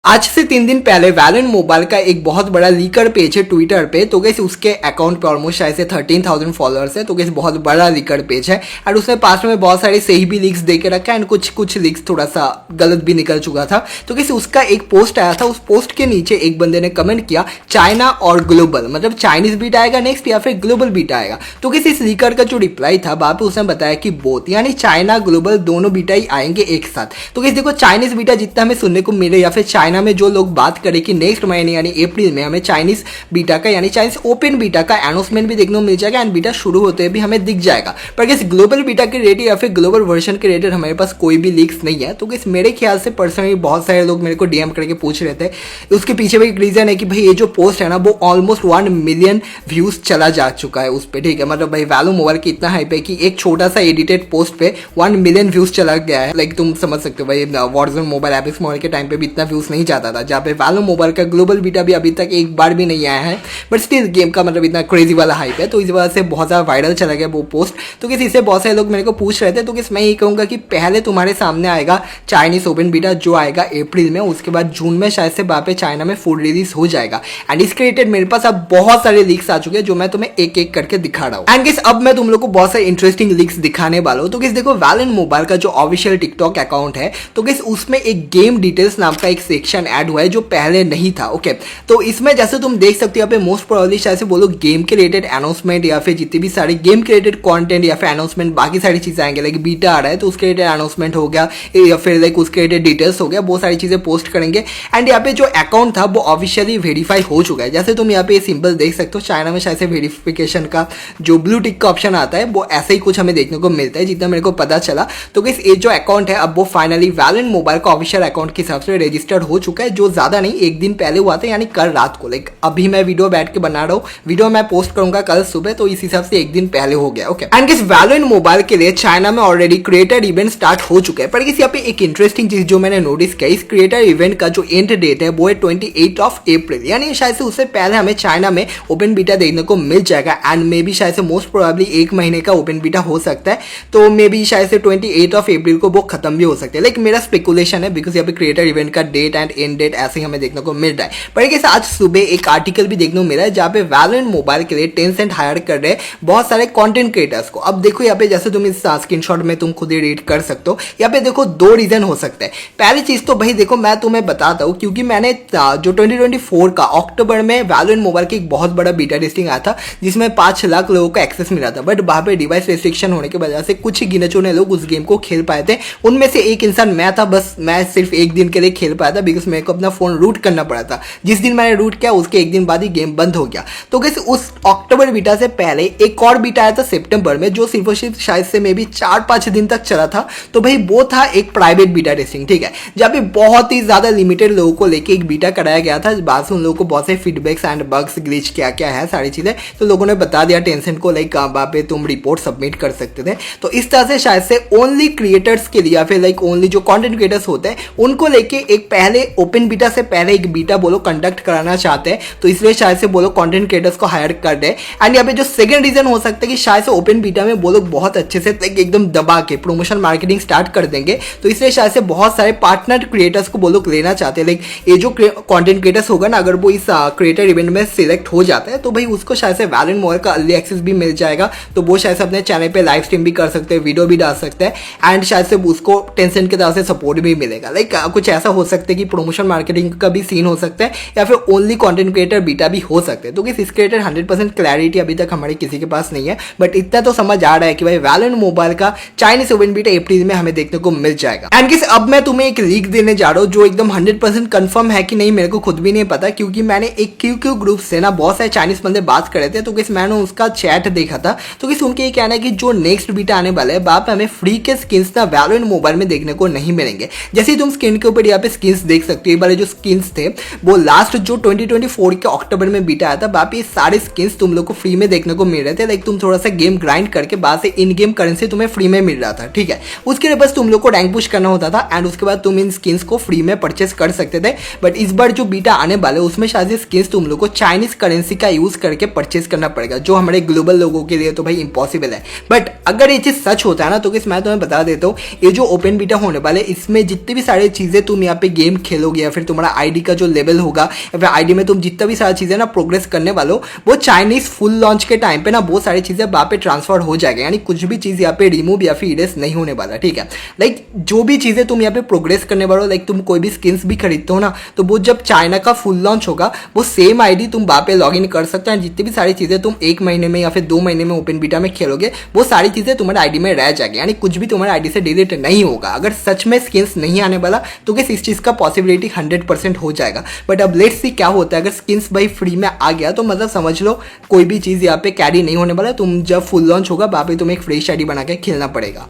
आज से 3 दिन पहले वैलेंट मोबाइल का एक बहुत बड़ा लीकर पेज है ट्विटर पे। तो गैस उसके अकाउंट पे ऑलमोस्ट शायद से 13,000 फॉलोअर्स है। तो गैस बहुत बड़ा लीकर पेज है और उसने पास में बहुत सारे सही भी लीक्स दे के रखा है एंड कुछ लीक्स थोड़ा सा गलत भी निकल चुका था। तो गैस उसका एक पोस्ट आया था, उस पोस्ट के नीचे एक बंदे ने कमेंट किया चाइना और ग्लोबल, मतलब चाइनीज बीट आएगा नेक्स्ट या फिर ग्लोबल बीट आएगा। तो गैस इस लीकर का जो रिप्लाई था वहां पे उसने बताया कि बोथ, यानी चाइना ग्लोबल दोनों बीटा ही आएंगे एक साथ। तो गैस देखो चाइनीज बीटा जितना हमें सुनने को मिले या फिर चाइना में जो लोग बात करें कि नेक्स्ट महीने यानी अप्रैल में हमें चाइनीज बीटा का यानी चाइनीज ओपन बीटा का अनाउंसमेंट भी देखने को मिल जाएगा एंड बीटा शुरू होते भी हमें दिख जाएगा। पर किस ग्लोबल बीटा के रेट या फिर ग्लोबल वर्जन के रेट हमारे पास कोई भी लीक्स नहीं है। तो किस मेरे ख्याल से पर्सनली बहुत सारे लोग मेरे को डीएम करके पूछ रहे थे, उसके पीछे भी एक रीजन है कि भाई ये जो पोस्ट है ना वो ऑलमोस्ट 1 मिलियन व्यूज चला जा चुका है उस पर, ठीक है। मतलब भाई वैल्यू मोबाइल की इतना हाइप है कि एक छोटा सा एडिटेड पोस्ट पे 1 मिलियन व्यूज चला गया है। लाइक तुम समझ सकते हो भाई वॉरजोन मोबाइल एपिक्स मोबाइल के टाइम पे भी इतना व्यूज नहीं जाता था, जहाँ पे वैल्यू मोबाइल का ग्लोबल बीटा भी अभी तक एक बार भी नहीं आया है। बट स्टिल गेम का मतलब इतना क्रेजी वाला हाइप है, तो इस वजह से बहुत ज़्यादा वायरल चला गया वो पोस्ट। तो किसी से बहुत सारे लोग मेरे को पूछ रहे थे, तो किस मैं ये कहूँगा कि पहले तुम्हारे सामने आएगा चाइनीज ओपन बीटा जो आएगा अप्रैल में, उसके बाद जून में शायद से वहाँ पे चाइना में फुल रिलीज हो जाएगा। एंड इसके रिलेटेड मेरे पास अब बहुत सारे लीक्स आ चुके हैं जो मैं तुम्हें एक एक करके दिखा रहा हूँ। एंड किस अब मैं तुम लोग को बहुत सारे इंटरेस्टिंग लीक्स दिखाने वाला हूँ। तो किस देखो वैलेंट मोबाइल का जो ऑफिशियल टिकटॉक अकाउंट है, तो किस उसमें एक गेम डिटेल्स नाम का एक सेक्शन ऐड हुआ है जो पहले नहीं था। ओके, तो इसमें जैसे तुम देख सकते हो यहाँ पे मोस्ट प्रोबेबली शायद से बोलो गेम के रिलेटेड अनाउंसमेंट या फिर जितने भी सारे गेम के रिलेटेड कंटेंट या फिर अनाउंसमेंट बाकी सारी चीजें आएंगे। लाइक बीटा आ रहा है तो उसके रिलेटेड अनाउंसमेंट हो गया या फिर लाइक उसके रिलेटेड डिटेल्स हो गया, बहुत सारी चीजें पोस्ट करेंगे। एंड यहाँ पे जो अकाउंट था वो ऑफिशियली वेरीफाई हो चुका है। जैसे तुम यहाँ पे सिंपल देख सकते हो, चाइना में शायद से वेरिफिकेशन का जो ब्लू टिक का ऑप्शन आता है वो ऐसे ही कुछ हमें देखने को मिलता है जितना मेरे को पता चला। तो गाइस ये जो अकाउंट है अब वो फाइनली वैलेंट मोबाइल का ऑफिशियल अकाउंट के हिसाब से रजिस्टर्ड हो चुका है, जो ज्यादा नहीं एक दिन पहले हुआ था, यानी कल रात को। लाइक अभी मैं वीडियो बैठ के बना रहा हूँ, वीडियो मैं पोस्ट करूंगा कल सुबह, तो इस हिसाब से एक दिन पहले हो गया। ओके, एंड किस वैलेंट मोबाइल के लिए चाइना में ऑलरेडी क्रिएटर इवेंट स्टार्ट हो चुके हैं। पर किस यहाँ पे एक इंटरेस्टिंग चीज जो मैंने नोटिस किया, इस क्रिएटर इवेंट का जो एंड डेट है वो है 28 अप्रैल, यानी शायद से उससे पहले हमें चाइना में ओपन बीटा देखने को मिल जाएगा। एंड मे बी शायद से मोस्ट प्रोबेबली 1 महीने का ओपन बीटा हो सकता है, तो मे बी शायद से 28 अप्रैल को वो खत्म भी हो सकते हैं। लाइक मेरा स्पेकुलेशन है, बिकॉज यहाँ पे क्रिएटर इवेंट का डेट एंड एंड डेट ऐसे ही हमें देखने को मिल रहा है। पर कैसे आज सुबह एक आर्टिकल भी देखने को मिला है जहाँ पे वैलेंट मोबाइल के लिए टेंसेंट हायर कर रहे हैं बहुत सारे कंटेंट क्रिएटर्स को। अब देखो यहाँ पे जैसे तुम इस स्क्रीनशॉट में तुम खुद ही रीड कर सकते हो, यहाँ पे देखो 2 रीजन हो सकते हैं। पहली चीज तो भाई देखो मैं तुम्हें बताता हूँ, क्योंकि मैंने जो 2024 का अक्टूबर में वैलेंट मोबाइल की एक बहुत बड़ा बीटा टेस्टिंग आया था जिसमें 5 लाख लोगों को एक्सेस मिला था। बट वहां पे डिवाइस रेस्ट्रिक्शन होने की वजह से कुछ ही गिने चुने लोग उस गेम को खेल पाए थे। उनमें से एक इंसान मैं था, बस मैं सिर्फ एक दिन के लिए खेल पाया था बिकॉज मेरे को अपना फोन रूट करना पड़ा था। जिस दिन मैंने रूट किया उसके एक दिन बाद ही गेम बंद हो गया। तो कैसे उस अक्टूबर बीटा से पहले एक और बीटा आया था सितंबर में, जो सिर्फ और सिर्फ शायद से मे बी 4-5 दिन तक चला था। तो भाई वो था एक प्राइवेट बीटा टेस्टिंग, ठीक है, जहाँ पे बहुत ही ज्यादा लिमिटेड लोगों को लेके एक बीटा कराया गया था। बाद से उन लोगों को बहुत से फीडबैक्स एंड बग्स ग्लिच क्या क्या है सारी चीजें तो लोगों ने बता दिया टेंशन को, लाइक वहाँ पे तुम रिपोर्ट सबमिट कर सकते थे। तो इस तरह से शायद से ओनली क्रिएटर्स के लिए या फिर लाइक ओनली जो कंटेंट क्रिएटर्स होते हैं उनको लेके एक पहले ओपन बीटा से पहले एक बीटा बोलो कंडक्ट कराना चाहते हैं, तो इसलिए शायद से बोलो कंटेंट क्रिएटर्स को हायर कर दे। एंड यहाँ पे जो सेकंड रीजन हो सकता है कि शायद से ओपन बीटा में वो लोग बहुत अच्छे से एकदम दबा के प्रमोशन मार्केटिंग स्टार्ट कर देंगे, तो इसलिए शायद से बहुत सारे पार्टनर क्रिएटर्स को वो लोग लेना चाहते हैं। लाइक ये जो कंटेंट क्रिएटर्स होगा ना, अगर वो इस क्रिएटर इवेंट में सिलेक्ट हो जाता है तो भाई उसको शायद से वैलेंट मोबाइल का अर्ली एक्सेस भी मिल जाएगा, तो वो शायद से अपने चैनल पे लाइव स्ट्रीम भी कर सकते हैं, वीडियो भी डाल सकते हैं एंड शायद से उसको टेंशन की तरफ से सपोर्ट भी मिलेगा। लाइक कुछ ऐसा हो सकता है कि प्रमोशन मार्केटिंग का भी सीन हो सकता है या फिर ओनली कंटेंट क्रिएटर बीटा भी हो सकते हैं। तो इस क्रिएटर 100% क्लैरिटी अभी तक हमारे किसी के पास नहीं है, बट इतना तो समझ आ रहा है कि भाई वैलेंट मोबाइल का चाइनीज ओपन बीटा अप्रैल में हमें देखने को मिल जाएगा। एंड किस अब मैं तुम्हें एक लीक देने जा रहा हूँ जो एकदम 100% कंफर्म है कि नहीं मेरे को खुद भी नहीं पता, क्योंकि मैंने एक क्यू ग्रुप से ना बहुत सारे चाइनीज बंदे बात कर रहे थे, तो किस मैंने उसका चैट देखा था। तो किस उनके ये कहना है कि जो नेक्स्ट बीटा आने वाला है वहां पे हमें फ्री के स्किन्स ना वैलेंट मोबाइल में देखने को नहीं मिलेंगे। जैसे ही तुम स्किन के ऊपर यहाँ पे स्किन्स देख सकते हो, ये वाले जो स्किन्स थे वो लास्ट जो 2024 के अक्टूबर में बीटा आया था, वहां पे सारे स्किन्स तुम लोग को फ्री में देखने को मिल रहे थे। लाइक तुम थोड़ा सा गेम ग्राइंड करके बाद से इन गेम करेंसी तुम्हें फ्री में मिल रहा था, ठीक है। उसके लिए बस तुम लोग को रैंक पुश करना होता था एंड उसके बाद तुम इन स्किन्स को फ्री में परचेस कर सकते थे। बट इस बार जो बीटा आने वाले उसमें शायद स्किन्स तुम लोग को चाइनीज करेंसी का यूज करके परचेस करना पड़ेगा, जो हमारे ग्लोबल लोगों के लिए तो भाई इम्पॉसिबल है। बट अगर ये चीज सच होता है ना, तो किस मैं तुम्हें बता देता हूँ ये जो ओपन बीटा होने वाले इसमें जितनी भी सारी चीजें तुम यहाँ पे गेम खेलोगे या फिर तुम्हारा आईडी का जो लेवल होगा या फिर आईडी में तुम जितना भी सारी चीज़ें ना प्रोग्रेस करने वालो वो चाइनीज फुल लॉन्च के टाइम पे ना बहुत सारी चीज़ें वहाँ पे ट्रांसफर हो जाएगा, यानी कुछ भी चीज़ यहाँ पे रिमूव या फिर इरेज नहीं होने वाला, ठीक है। लाइक जो भी चीज़ें तुम यहाँ पे प्रोग्रेस करने वालो, लाइक तुम कोई भी स्किन्स भी खरीदते हो ना, तो वो जब चाइना का फुल लॉन्च होगा वो सेम आईडी तुम वहाँ पे लॉग इन कर सकते हो, जितनी भी सारी चीज़ें तुम 1 महीने में या फिर 2 महीने में ओपन बीटा में खेलोगे वो सारी चीज़ें तुम्हारे आईडी में रह जाएगी, यानी कुछ भी तुम्हारे आईडी से डिलीट नहीं होगा। अगर सच में स्किन्स नहीं आने वाला तो किस इस चीज़ का पॉसिबिलिटी 100% हो जाएगा। बट अब लेट्स सी क्या होता है। अगर स्किन्स भाई फ्री में आ गया तो मतलब समझ लो कोई भी चीज़ यहाँ पे कैरी नहीं होने वाला, तुम जब फुल लॉन्च होगा वहाँ पे तुम्हें एक फ्रेश आईडी बना के खेलना पड़ेगा।